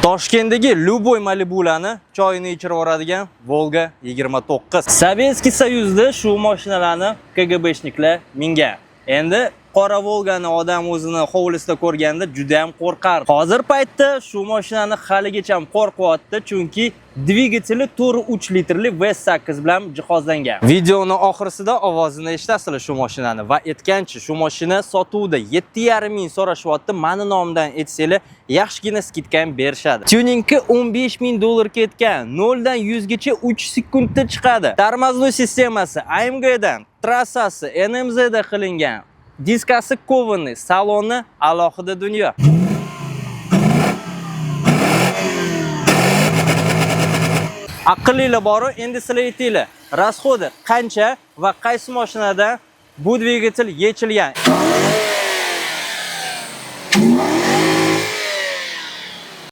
Toshkentdagi Luboy Malibularni choyini ichirib yuboradigan Volga 29. Sovetskiy Soyuzda shu mashinalarni KGBshniklar mingan. Endi qora Volgani odam o'zini hovlisida ko'rganda juda ham qo'rqar. Hozir paytda shu mashinani haligacha ham qo'rqyapti, chunki dvigateli 4.3 litrli V8 bilan jihozlangan. Videoning oxirisida ovozini eshitasizlar shu mashinani va aytgancha shu mashina sotuvda 7,5 ming so'rashyapti. Meni nomimdan aytsanglar, yaxshigina skidka ham berishadi. Tuningga 15 ming dollar ketgan. 0 dan 100 gacha 3 sekundda chiqadi. Tormozli sistemasi AMG dan, trassasi NMZ da qilingan. Diskasi kovanный, saloni alohida dunyo. Aqllilar bor, endi sizlar aytinglar, rasxodi qancha va qaysi mashinada bu dvigatel yechilgan?